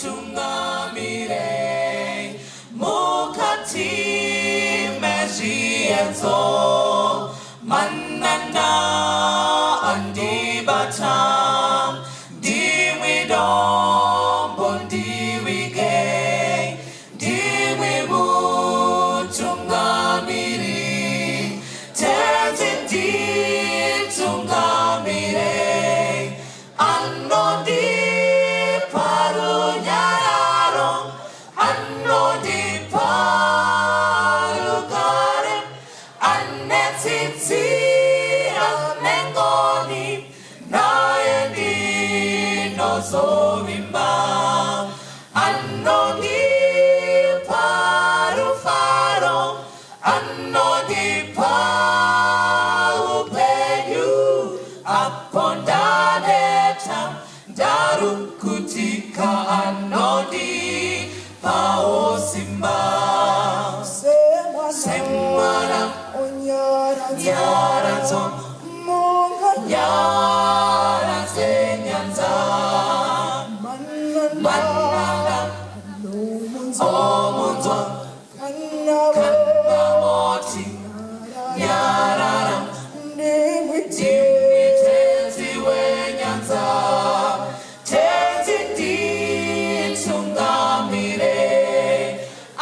tungamire mukati mezienzo manana andibatam diwidombo ndiwige diwimu tungamiri tenzindi tungamire anodi parunyararo anodi parugare anetiti anengoni naendi nozovimba anodi parufaro anodi paupenyu apondaneta darukutika anodi paosimba semana nyaraton nyara senyanza manana omunzwa kanamoti nyarara dimwitezi wenyanza tezi ditungamire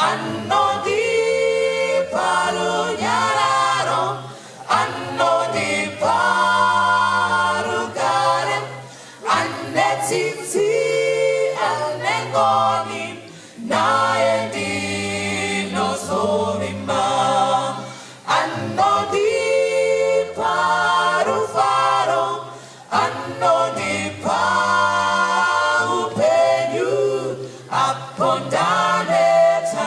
anodi paru nyararo anodi paru gare anetiti anengoni naendi nozovimba anodi paru faro anodi paupenyu apondaneta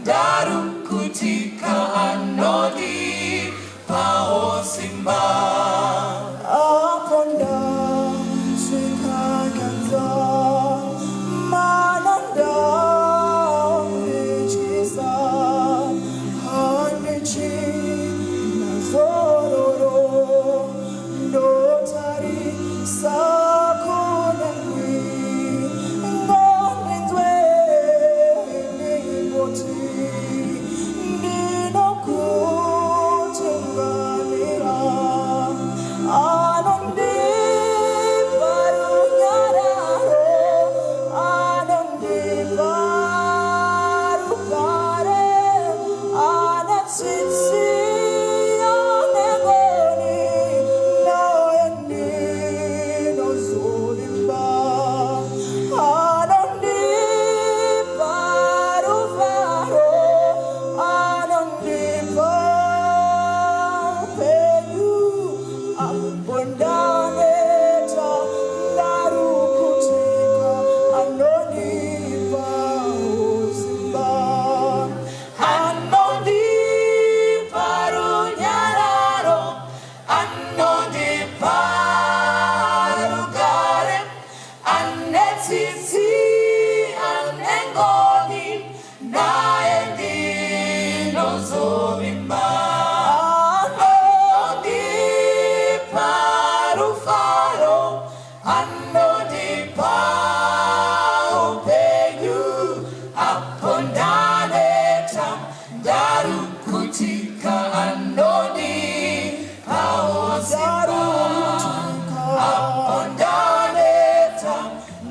darukutika anodi paosimba aponda sikaganza mananda ichisa hanichi nazororo ndotari sakonengwi ngonenzwe ningoti ndinokutungamira anondi parunyararo anondi parugare anetsitsi anengoni naendi nozovimba anondi parufaro anondi paupenyu apondaneta darukutika anodi pausimba anodi parunyararo anodi parugare anetiti anengoni naendi nozovimba anodi parufaro anodi paupenyu apondaneta darukutika anodi paosimba apondaneta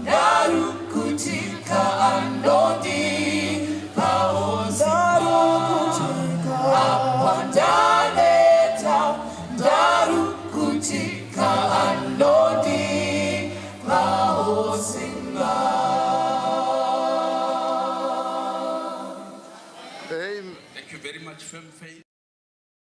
darukutika anodi paosimba apondaneta darukutika